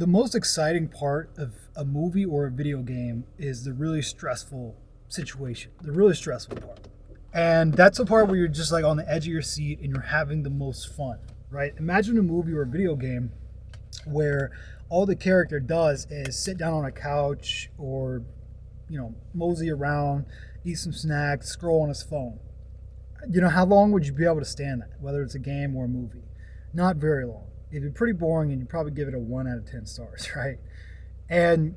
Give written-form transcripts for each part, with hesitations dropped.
The most exciting part of a movie or a video game is the really stressful situation, the really stressful part. And that's the part where you're just like on the edge of your seat and you're having the most fun, right? Imagine a movie or a video game where all the character does is sit down on a couch or, mosey around, eat some snacks, scroll on his phone. How long would you be able to stand that, whether it's a game or a movie? Not very long. It'd be pretty boring and you'd probably give it a 1 out of 10 stars, right? And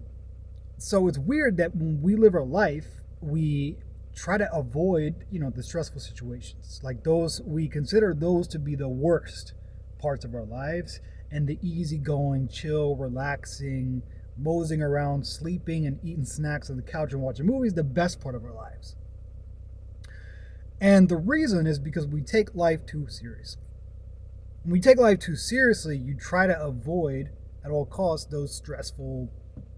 so it's weird that when we live our life, we try to avoid, the stressful situations. Like those, we consider those to be the worst parts of our lives, and the easygoing, chill, relaxing, moseying around, sleeping and eating snacks on the couch and watching movies, the best part of our lives. And the reason is because we take life too seriously. When we take life too seriously, you try to avoid at all costs those stressful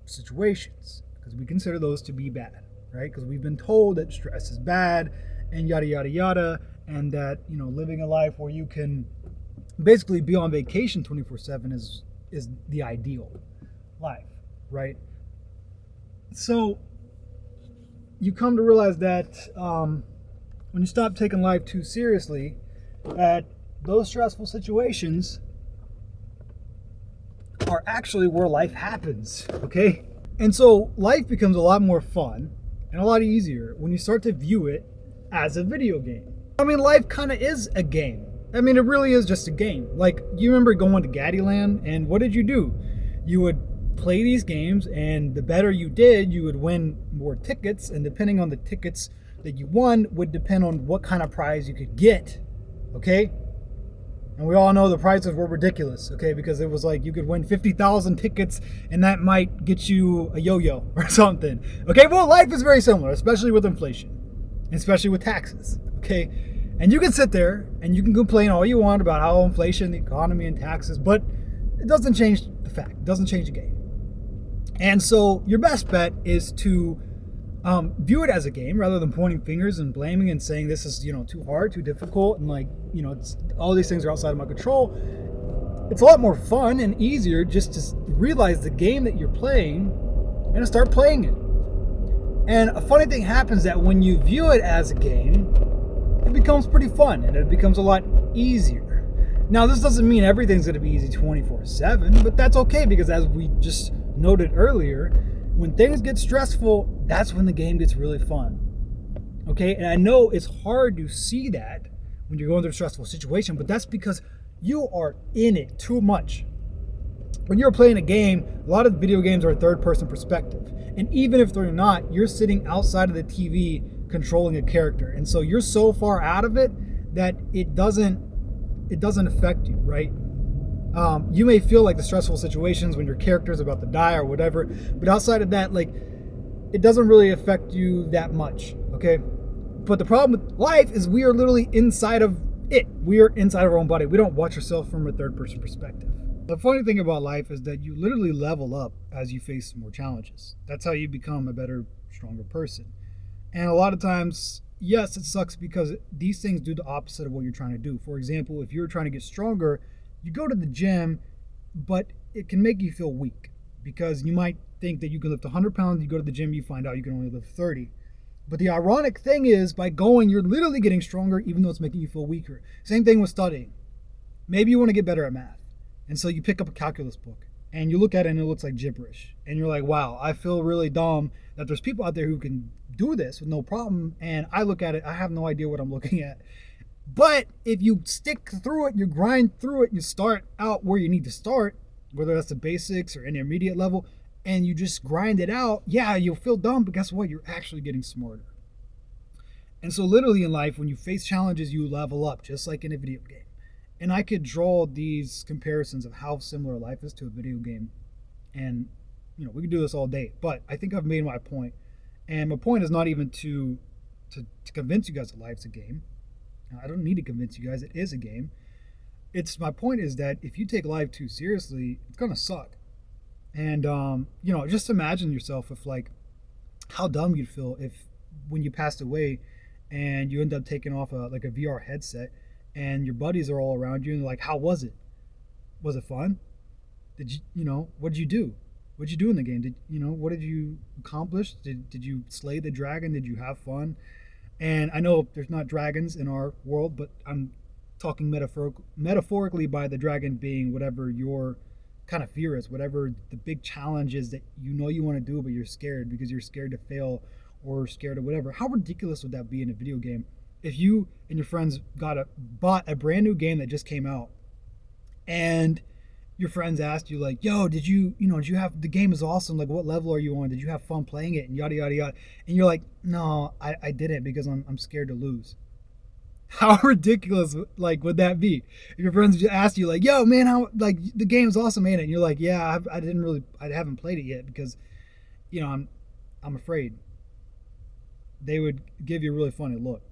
situations because we consider those to be bad, right? Because we've been told that stress is bad and yada, yada, yada, and that, living a life where you can basically be on vacation 24/7 is the ideal life, right? So you come to realize that when you stop taking life too seriously, that those stressful situations are actually where life happens, okay? And so life becomes a lot more fun and a lot easier when you start to view it as a video game. I mean, life kind of is a game. I mean, it really is just a game. Like, you remember going to Gaddyland, and what did you do? You would play these games, and the better you did, you would win more tickets, and depending on the tickets that you won would depend on what kind of prize you could get, okay? And we all know the prizes were ridiculous, okay? Because it was like you could win 50,000 tickets and that might get you a yo-yo or something. Okay, well, life is very similar, especially with inflation, especially with taxes, okay? And you can sit there and you can complain all you want about how inflation, the economy, and taxes, but it doesn't change the fact. It doesn't change the game. And so your best bet is to view it as a game rather than pointing fingers and blaming and saying this is too hard, too difficult, and it's all these things are outside of my control. It's a lot more fun and easier just to realize the game that you're playing and to start playing it. And a funny thing happens that when you view it as a game, it becomes pretty fun and it becomes a lot easier. Now, this doesn't mean everything's going to be easy 24/7, but that's okay because as we just noted earlier, when things get stressful, that's when the game gets really fun. Okay, and I know it's hard to see that when you're going through a stressful situation, but that's because you are in it too much. When you're playing a game, a lot of video games are third-person perspective. And even if they're not, you're sitting outside of the TV controlling a character. And so you're so far out of it that it doesn't affect you, right? You may feel like the stressful situations when your character's about to die or whatever, but outside of that, it doesn't really affect you that much, okay? But the problem with life is we are literally inside of it. We are inside of our own body. We don't watch ourselves from a third-person perspective. The funny thing about life is that you literally level up as you face more challenges. That's how you become a better, stronger person. And a lot of times, yes, it sucks because these things do the opposite of what you're trying to do. For example, if you're trying to get stronger, you go to the gym, but it can make you feel weak because you might think that you can lift 100 pounds, you go to the gym, you find out you can only lift 30. But the ironic thing is, by going, you're literally getting stronger even though it's making you feel weaker. Same thing with studying. Maybe you want to get better at math. And so you pick up a calculus book and you look at it and it looks like gibberish. And you're like, wow, I feel really dumb that there's people out there who can do this with no problem. And I look at it, I have no idea what I'm looking at. But if you stick through it, you grind through it, you start out where you need to start, whether that's the basics or intermediate level, and you just grind it out, yeah, you'll feel dumb, but guess what? You're actually getting smarter. And so literally in life, when you face challenges, you level up, just like in a video game. And I could draw these comparisons of how similar life is to a video game. And, we could do this all day, but I think I've made my point. And my point is not even to convince you guys that life's a game. I don't need to convince you guys it is a game. My point is that if you take life too seriously, it's gonna suck. And just imagine yourself with how dumb you'd feel if when you passed away and you end up taking off a VR headset and your buddies are all around you and they're like, how was it? Was it fun? Did you, what did you do? What did you do in the game? What did you accomplish? Did you slay the dragon? Did you have fun? And I know there's not dragons in our world, but I'm talking metaphorically by the dragon being whatever your kind of fear is, whatever the big challenge is that you want to do, but you're scared because you're scared to fail or scared of whatever. How ridiculous would that be in a video game if you and your friends bought a brand new game that just came out, and your friends asked you like, "Yo, did you have the game is awesome? Like, what level are you on? Did you have fun playing it?" And yada yada yada, and you're like, "No, I didn't because I'm scared to lose." How ridiculous like would that be? If your friends just ask you like, "Yo, man, how like the game's awesome, ain't it?" And you're like, "Yeah, I haven't played it yet because I'm afraid." They would give you a really funny look.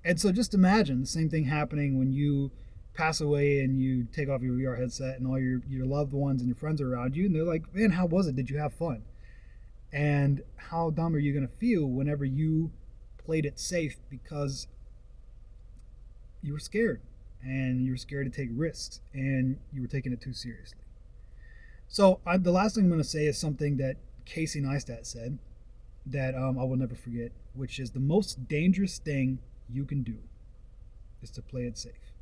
And so just imagine the same thing happening when you pass away and you take off your VR headset and all your loved ones and your friends are around you and they're like, "Man, how was it? Did you have fun?" And how dumb are you going to feel whenever you played it safe because you were scared and you were scared to take risks and you were taking it too seriously? So the last thing I'm going to say is something that Casey Neistat said that I will never forget, which is the most dangerous thing you can do is to play it safe.